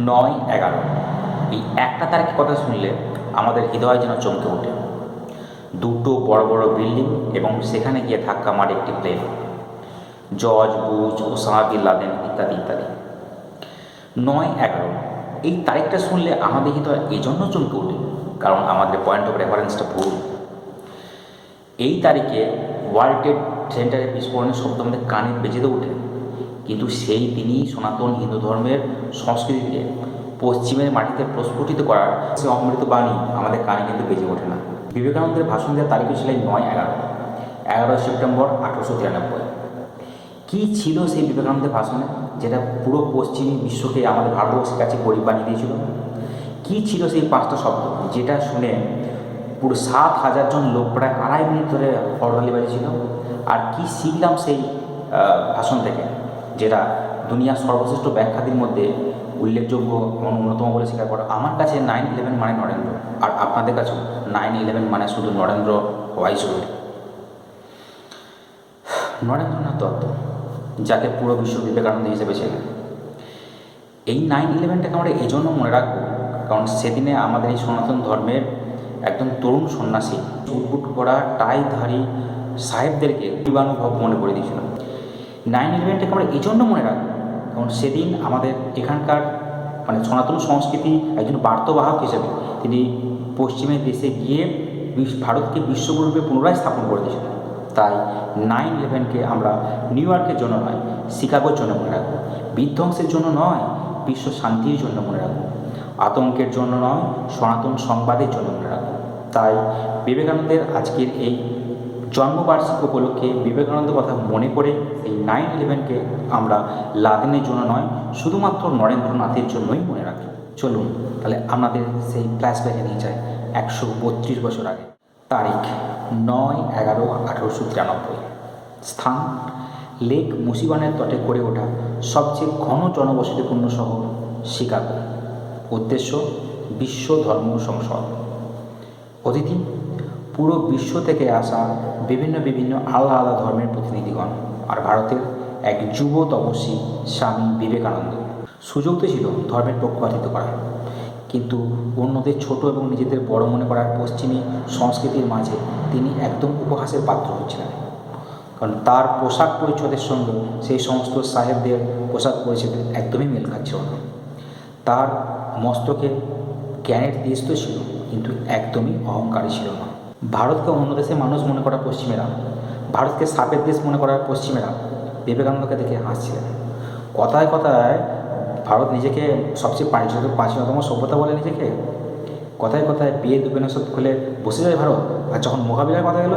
9/11 এই একটা তারিখের কথা শুনলে আমাদের হৃদয় যেন চমকে ওঠে। দুটো বড় বড় বিল্ডিং এবং সেখানে গিয়ে ধাক্কা মারে একটি plane. George Bush, Osama bin Laden ইত্যাদি ইত্যাদি। 9/11 এই তারিখটা শুনলে আমাদের হৃদয় এই জন্য চমকে ওঠে কারণ আমাদের পয়েন্ট অফ রেফারেন্সটা ভুল। এই তারিখে ওয়ার্ল্ড ট্রেড সেন্টারের বিস্ফোরণের শব্দ আমাদের কানে বেজে ওঠে, কিন্তু সেই দিনই সনাতন হিন্দু ধর্মের সংস্কৃতিকে পশ্চিমের মাটিতে প্রস্ফুটিত করার সে অমৃত বাণী আমাদের কানে কিন্তু বেজে ওঠে না। বিবেকানন্দের ভাষণ দেওয়ার তারিখ ছিল 9/11, 11 সেপ্টেম্বর 1893। কী ছিল সেই বিবেকানন্দের ভাষণে যেটা পুরো পশ্চিমী বিশ্বকে আমাদের ভারতবর্ষের কাছে গরিব বানিয়ে দিয়েছিল? কী ছিল সেই 5টা শব্দ যেটা শুনে পুরো 7,000 জন লোক প্রায় 2.5 মিনিট ধরে হরতালি বাজিয়েছিল? আর কি শিখলাম সেই ভাষণ থেকে, যেটা দুনিয়ার সর্বশ্রেষ্ঠ ব্যাখ্যাদের মধ্যে উল্লেখযোগ্য এবং অন্যতম বলে স্বীকার করা? আমার কাছে 9/11 মানে নরেন্দ্র, আর আপনাদের কাছেও 9/11 মানে শুধু নরেন্দ্র হওয়াই জরুরি। নরেন্দ্রনাথ দত্ত, যাকে পুরো বিশ্ব বিবেকানন্দ হিসেবে চেনে। এই 9/11টাকে আমরা এই জন্য মনে রাখবো কারণ সেদিনে আমাদের এই সনাতন ধর্মের একদম তরুণ সন্ন্যাসী উটবুট করা টাইধারী সাহেবদেরকে জীবানুভব মনে করে দিয়েছিল। 9/11টাকে আমরা এই জন্য মনে রাখবো কারণ সেদিন আমাদের এখানকার সনাতন সংস্কৃতি একজন বার্তাবাহক হিসেবে তিনি পশ্চিমের দেশে গিয়ে ভারতকে বিশ্বগুরুরূপে পুনরায় স্থাপন করে দিয়েছিলেন। তাই 9/11কে আমরা নিউ ইয়র্কের জন্য নয়, শিকাগোর জন্য মনে রাখবো, বিধ্বংসের জন্য নয়, বিশ্ব শান্তির জন্য মনে রাখবো, আতঙ্কের জন্য নয়, সনাতন সংবাদের জন্য মনে রাখবো। তাই বিবেকানন্দের আজকের এই জন্মবার্ষিকী উপলক্ষে বিবেকানন্দের কথা মনে করে এই 9/11কে আমরা লাদেনের জন্য নয়, শুধুমাত্র নরেন্দ্রনাথের জন্যই মনে রাখি। চলুন তাহলে আমাদের সেই ফ্ল্যাশব্যাকে নিয়ে যায় 132 বছর আগে। তারিখ 9/11/1893। স্থান লেক মুশিগনের তটে গড়ে ওঠা সবচেয়ে ঘন জনবসতিপূর্ণ শহর শিকাগো। উদ্দেশ্য বিশ্ব ধর্ম সংসদ। অতিথি পুরো বিশ্ব থেকে আসা বিভিন্ন বিভিন্ন আলাদা আলাদা ধর্মের প্রতিনিধিগণ, আর ভারতের এক যুব তপস্বী স্বামী বিবেকানন্দ। সুযোগ তো ছিল ধর্মের পক্ষপাতিত্ব করার, কিন্তু অন্যদের ছোট এবং নিজেদের বড় মনে করার পশ্চিমী সংস্কৃতির মাঝে তিনি একদম উপহাসের পাত্র হচ্ছিলেন, কারণ তার পোশাক পরিচ্ছদের সঙ্গে সেই সমস্ত সাহেবদের পোশাক পরিচ্ছদের একদমই মেল খাচ্ছিল না। তার মস্তকে জ্ঞানের দেশ তো ছিল, কিন্তু একদমই অহংকারী ছিল না। ভারতকে অন্য দেশের মানুষ মনে করা পশ্চিমেরা, ভারতকে সাপের দেশ মনে করা পশ্চিমেরা বিবেকানন্দকে দেখে হাসছিলেন। কথায় কথায় ভারত নিজেকে সবচেয়ে প্রাচীনতম সভ্যতা বলে নিজেকে, কথায় কথায় বেদ উপনিষদ খুলে বসে যায় ভারত। আর যখন মোকাবিলার কথা গেল,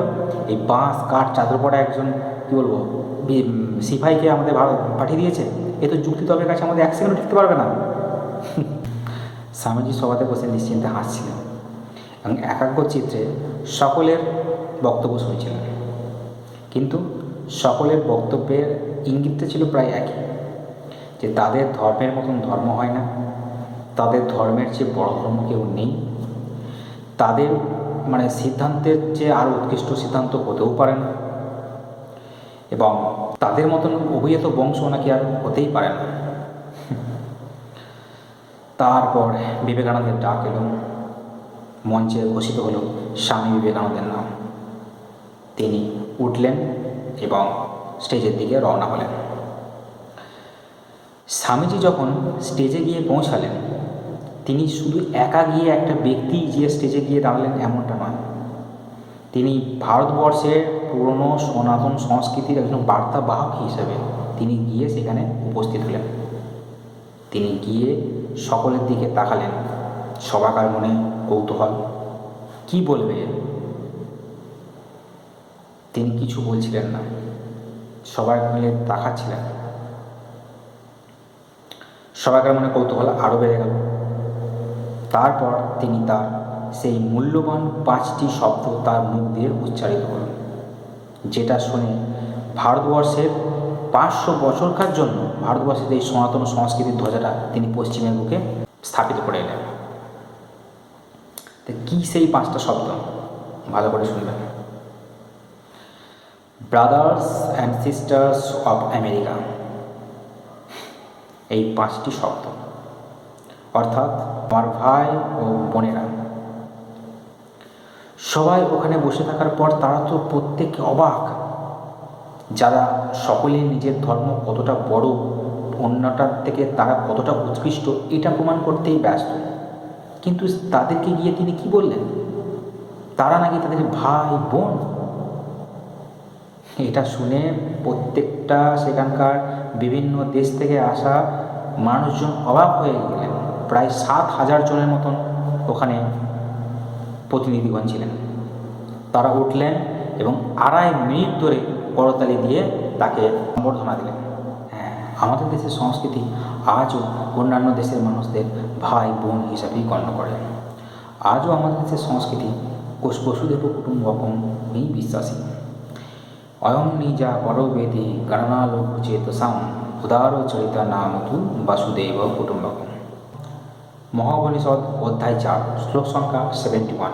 এই বাঁশ কাঠ চাদর পড়া একজন কী বলবো সিপাহীকে আমাদের ভারত পাঠিয়ে দিয়েছে। এ তো যুক্তি তর্কের কাছে আমাদের 1 সেকেন্ডও টিকতে পারবে না। স্বামীজি সভাতে বসে নিশ্চিন্তে হাসছিলেন এবং একাগ্র চিত্রে সকলের বক্তব্য শুনছিলেন, কিন্তু সকলের বক্তব্যের ইঙ্গিতটা ছিল প্রায় একই, যে তাদের ধর্মের মতন ধর্ম হয় না, তাদের ধর্মের চেয়ে বড় ধর্ম কেউ নেই, তাদের সিদ্ধান্তের চেয়ে আরও উৎকৃষ্ট সিদ্ধান্ত হতেও পারে না, এবং তাদের মতন অভিজাত বংশ নাকি আর হতেই পারে না। তারপর বিবেকানন্দের ডাক এলো, মঞ্চে ঘোষিত হলো স্বামী বিবেকানন্দের নাম। তিনি উঠলেন এবং স্টেজের দিকে রওনা হলেন। স্বামীজি যখন স্টেজে গিয়ে পৌঁছালেন, তিনি শুধু একা গিয়ে একটা ব্যক্তি যে স্টেজে গিয়ে দাঁড়ালেন এমনটা নয়, তিনি ভারতবর্ষের পুরনো সনাতন সংস্কৃতির একজন বার্তাবাহক হিসেবে তিনি গিয়ে সেখানে উপস্থিত হলেন। তিনি গিয়ে সকলের দিকে তাকালেন, সবাকার মনে কৌতূহল, কি বলবে। তিনি কিছু বলছিলেন না, সবাই মিলে তাকাচ্ছিলেন। সবাইকার মনে কৌতূহল আরও বেড়ে গেল। তারপর তিনি তার সেই মূল্যবান 5টি শব্দ তার মুখ দিয়ে উচ্চারিত হল, যেটা শুনে ভারতবর্ষের 500 বছরকার জন্য ভারতবর্ষের এই সনাতন সংস্কৃতির ধ্বজাটা তিনি পশ্চিমের বুকে স্থাপিত করে এলেন। তো কী সেই 5টা শব্দ, ভালো করে শুনবেন। Brothers and sisters of America, এই 5টি শব্দ অর্থাৎ আমার ভাই ও বোনেরা। সবাই ওখানে বসে থাকার পর তারা তো প্রত্যেকে অবাক, যারা সকলে নিজের ধর্ম কতটা বড়, অন্যটার থেকে তারা কতটা উৎকৃষ্ট এটা প্রমাণ করতেই ব্যস্ত। কিন্তু তাদেরকে গিয়ে তিনি কি বললেন? তারা নাকি তাদের ভাই বোন। এটা শুনে প্রত্যেকটা সেখানকার বিভিন্ন দেশ থেকে আসা মানুষজন অবাক হয়ে গেলেন। প্রায় 7,000 জনের মতন ওখানে প্রতিনিধিগণ ছিলেন। তারা উঠলেন এবং 2.5 মিনিট ধরে করতালি দিয়ে তাকে সম্বর্ধনা দিলেন। হ্যাঁ, আমাদের দেশের সংস্কৃতি আজও অন্যান্য দেশের মানুষদের ভাই বোন হিসাবেই গণ্য করে। আজও আমাদের দেশের সংস্কৃতি বসুদেব কুটুম্বকমেই বিশ্বাসী। অয়ম নিজা পরবেদি গণনালোক চেতসাম উদার চরিতা নামতু বাসুদেব কুটুম্বকম। মহাবনিষদ অধ্যায় 4 শ্লোক সংখ্যা 71।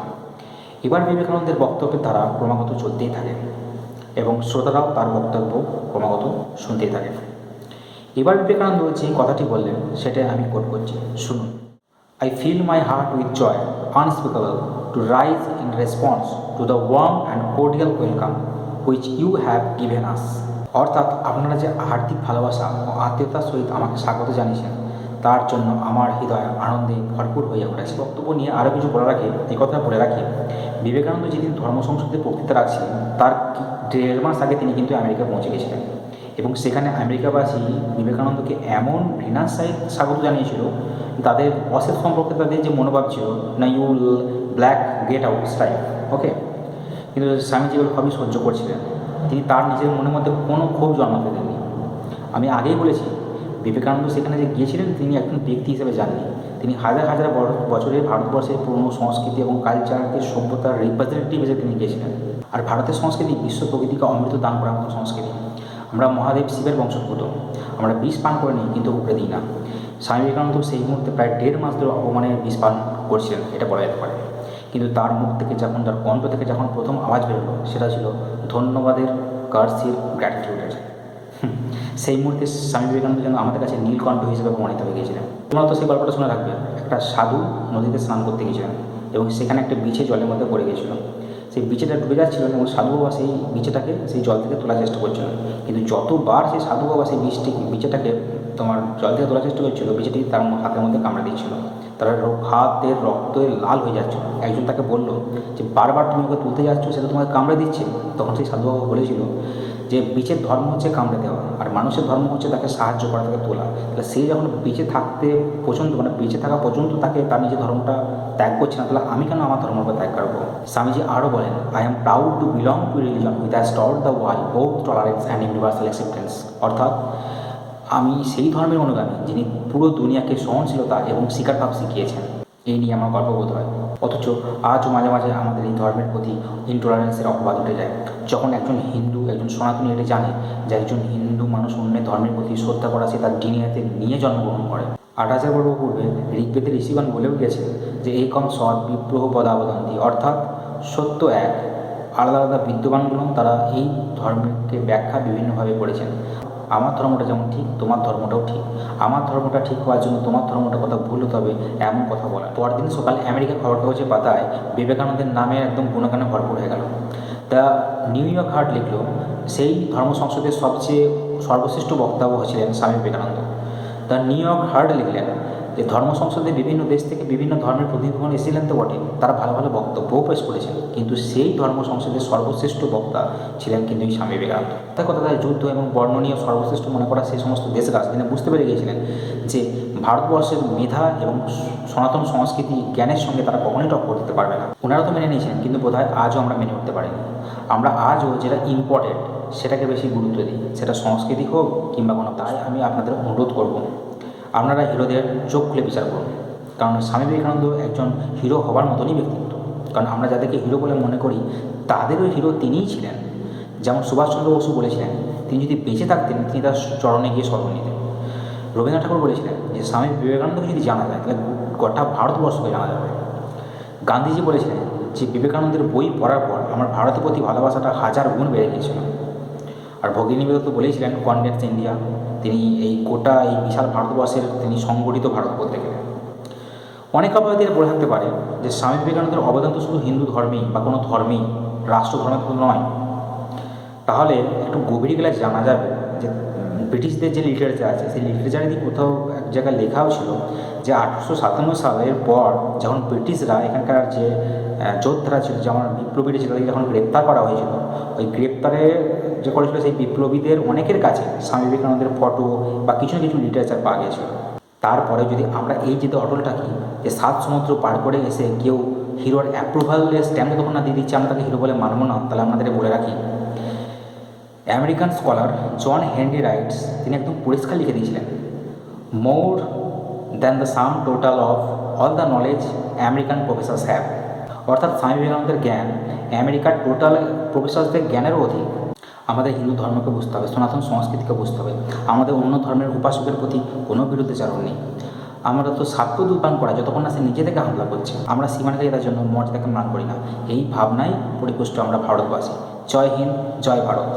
এবার বিবেকানন্দের বক্তব্যের দ্বারা ক্রমাগত চলতেই থাকে এবং শ্রোতারাও তার বক্তব্য ক্রমাগত শুনতেই থাকে। এবার বিবেকানন্দ যে কথাটি বললেন সেটা আমি কোট করছি, শুনুন। I fill my heart with joy unspeakable to rise in response to the warm and cordial welcome which you have given us. অর্থাৎ আপনারা যে হার্দিক ভালোবাসা ও আত্মীয়তার সহিত আমাকে স্বাগত জানিয়েছেন তার জন্য আমার হৃদয় আনন্দে ভরপুর হয়ে উঠেছে। বক্তব্য নিয়ে আরও কিছু বলে রাখি, এই কথা বলে রাখি, বিবেকানন্দ যেদিন ধর্ম সংসদে বক্তৃতা রাখছিলেন তার 1.5 মাস আগে তিনি কিন্তু আমেরিকা পৌঁছে গেছিলেন এবং সেখানে আমেরিকাবাসী বিবেকানন্দকে এমন ঘৃণার সহিত স্বাগত জানিয়েছিল, তাদের অসেট সম্পর্কে তাদের যে মনোভাব ছিল, না you black get out style, okay. কিন্তু স্বামীজি এগুলো সবই সহ্য করছিলেন। তিনি তার নিজের মনের মধ্যে কোনো ক্ষোভ জন্মাতে দেননি। আমি আগেই বলেছি, বিবেকানন্দ সেখানে যে গিয়েছিলেন তিনি একজন ব্যক্তি হিসেবে যাননি, তিনি হাজার হাজার বছরের ভারতবর্ষের পুরনো সংস্কৃতি এবং কালচারকে সভ্যতার রিপ্রেজেন্টেটিভ হিসেবে তিনি গিয়েছিলেন। আর ভারতের সংস্কৃতি বিশ্ব প্রকৃতিকে অমৃত দান করার মতো সংস্কৃতি। আমরা মহাদেব শিবের বংশোদ্ভূত, আমরা বিষ পান করে নিই কিন্তু উপরে দিই না। স্বামী বিবেকানন্দ সেই মুহূর্তে প্রায় 1.5 মাস ধরে অপমানের বিষ পান করছিলেন, এটা বলা যেতে পারে। কিন্তু তার মুখ থেকে যখন, তার কণ্ঠ থেকে যখন প্রথম আওয়াজ বেরোলো সেটা ছিল ধন্যবাদের, কার্সির, গ্র্যাটিটিউডের। সেই মুহূর্তে স্বামী বিবেকানন্দ যেন আমাদের কাছে নীলকণ্ঠ হিসেবে প্রমাণিত হয়ে গিয়েছিলেন। তোমরা তো সেই গল্পটা শুনে রাখবে, একটা সাধু নদীতে স্নান করতে গিয়েছিলেন এবং সেখানে একটা বিছে জলের মধ্যে পড়ে গিয়েছিল। সেই বিছেটা ডুবে যাচ্ছিল এবং সাধু বাবা সেই বিছেটাকে সেই জল থেকে তোলার চেষ্টা করছিলেন। কিন্তু যতবার সেই সাধু বাবা সেই বিছেটাকে তোমার জল থেকে তোলার চেষ্টা করছিল, বিছেটি তার হাতের মধ্যে কামড়ে দিচ্ছিল। তার হাতের রক্তে লাল হয়ে যাচ্ছিল। একজন তাকে বলল যে বারবার তুমি ওকে তুলতে যাচ্ছ, সেটা তোমাকে কামড়ে দিচ্ছে। তখন সেই সাধু বাবা বলেছিল যে বীচের ধর্ম হচ্ছে কামড়ে দেওয়া, আর মানুষের ধর্ম হচ্ছে তাকে সাহায্য করা, তাকে তোলা। তাহলে সে যখন বেঁচে থাকতে পর্যন্ত, মানে বেঁচে থাকা পর্যন্ত তাকে তার নিজের ধর্মটা ত্যাগ করছে না, তাহলে আমি কেন আমার ধর্মকে ত্যাগ করবো? স্বামীজি আরও বলেন, I am proud to belong to religion with has taught the world both tolerance and universal acceptance. অর্থাৎ আমি সেই ধর্মের অনুগামী যিনি পুরো দুনিয়াকে সহনশীলতা এবং স্বীকারভাব শিখিয়েছেন। এই নিয়ে আমার গর্ববোধ হয়। অথচ আজও মাঝে মাঝে আমাদের এই ধর্মের প্রতি ইনটলারেন্সের অপবাদ উঠে যায়। যখন একজন হিন্দু, একজন সনাতনী এটা জানে যে একজন হিন্দু মানুষ অন্যের ধর্মের প্রতি শ্রদ্ধা করা, সে তার ডিএনএতে নিয়ে জন্মগ্রহণ করে। 8,000 বর্ষ পূর্বে ঋগ্বেদের ঋষিগণ বলেও গিয়েছে যে একম সৎ বিপ্রহ পদাবদন্তি, অর্থাৎ সত্য এক। আলাদা আলাদা বিদ্যমানগুলো তারা এই ধর্মকে ব্যাখ্যা বিভিন্নভাবে করেছেন। আমার ধর্মটা যেমন ঠিক তোমার ধর্মটাও ঠিক, আমার ধর্মটা ঠিক হওয়ার জন্য তোমার ধর্মটা কথা ভুল হতে হবে, এমন কথা বলা। পরদিন সকালে আমেরিকার খবর কাগজের পাতায় বিবেকানন্দের নামে একদম গুণগানে ভরপুর হয়ে গেল। দ্য নিউ ইয়র্ক হার্ট লিখল, সেই ধর্ম সংসদের সবচেয়ে সর্বশ্রেষ্ঠ বক্তা ছিলেন Swami Vivekananda. The new York heart লিখলেন যে ধর্ম সংসদে বিভিন্ন দেশ থেকে বিভিন্ন ধর্মের প্রতিনিধিগণ এসেছিলেন তো বটে, তারা ভালো ভালো বক্তব্যও পেশ করেছেন, কিন্তু সেই ধর্ম সংসদের সর্বশ্রেষ্ঠ বক্তা ছিলেন কিন্তু এই স্বামী বিবেকানন্দ। তাই কথা তাই যুদ্ধ এবং বর্ণনীয় সর্বশ্রেষ্ঠ মনে করা সেই সমস্ত দেশের রাজধানী বুঝতে পেরে গিয়েছিলেন যে ভারতবর্ষের মেধা এবং সনাতন সংস্কৃতি জ্ঞানের সঙ্গে তারা কখনোই টক্কর দিতে পারবে না। ওনারা তো মেনে নিয়েছেন, কিন্তু বোধহয় আজও আমরা মেনে উঠতে পারিনি। আমরা আজও যেটা ইম্পর্টেন্ট সেটাকে বেশি গুরুত্ব দিই, সেটা সংস্কৃতি হোক কিংবা কোনো। তাই আমি আপনাদের অনুরোধ করব, আপনারা হিরোদের চোখ খুলে বিচার করুন। কারণ স্বামী বিবেকানন্দ একজন হিরো হবার মতনই ব্যক্তিত্ব। কারণ আমরা যাদেরকে হিরো বলে মনে করি তাদেরও হিরো তিনিই ছিলেন। যেমন সুভাষচন্দ্র বসু বলেছিলেন, তিনি যদি বেঁচে থাকতেন তিনি তার চরণে গিয়ে স্মরণ নিতেন। রবীন্দ্রনাথ ঠাকুর বলেছিলেন যে স্বামী বিবেকানন্দকে যদি জানা যায় তাহলে গোটা ভারতবর্ষকে জানা যাবে। গান্ধীজি বলেছিলেন যে বিবেকানন্দের বই পড়ার পর আমার ভারতের প্রতি ভালোবাসাটা 1000 গুণ বেড়ে গিয়েছিল। আর ভগিনী বিবেকানন্দ বলেছিলেন কনডেন্স ইন্ডিয়া, তিনি এই গোটা এই বিশাল ভারতবর্ষের তিনি সংগঠিত ভারত বলতে গেলেন। অনেক অপরাধীরা বলে থাকতে পারে যে স্বামী বিবেকানন্দের অবদান তো শুধু হিন্দু ধর্মেই বা কোনো ধর্মেই, রাষ্ট্র ধর্মের তো নয়। তাহলে একটু গভীরে গেলে জানা যাবে যে ব্রিটিশদের যে লিটারেচার আছে সেই লিটারেচারে দিয়ে কোথাও এক জায়গায় লেখাও ছিল যে 1857 সালের পর যখন ব্রিটিশরা এখানকার যে যোদ্ধারা ছিল, যেমন বিপ্লবীরা ছিল, তাদেরকে যখন গ্রেপ্তার করা হয়েছিল, ওই গ্রেপ্তারে যে করেছিল সেই বিপ্লবীদের অনেকের কাছে স্বামী বিবেকানন্দের ফটো বা কিছু না কিছু লিটারেচার পাওয়া গিয়েছিল। তারপরে যদি আমরা এই যে অটল থাকি যে 7 সমুদ্র পার করে এসে কেউ হিরোর অ্যাপ্রুভালের স্ট্যাম্প যখন না দিয়ে দিচ্ছে আমরা তাকে হিরো বলে মানবো না, তাহলে আমাদের বলে রাখি American scholar John Henry Wright's তিনি একদম পরিষ্কার লিখে দিয়েছিলেন, more than the sum total of all the knowledge American professors have. অর্থাৎ স্বামী বিবেকানন্দের জ্ঞান আমেরিকার টোটাল প্রফেসরদের জ্ঞানেরও অধিক। আমাদের হিন্দু ধর্মকে বুঝতে হবে, সনাতন সংস্কৃতিকে বুঝতে হবে, আমাদের অন্য ধর্মের উপাসকের প্রতি কোনো বিরুদ্ধাচরণ নেই। আমরা তো স্বার্থ দুপান করা যতক্ষণ না সে নিজে থেকে হামলা করছে, আমরা সীমানাকে তার জন্য মর্যাদাকে মান করি না। এই ভাবনায় পরিপুষ্ট আমরা ভারতবাসী। জয় হিন্দ, জয় ভারত।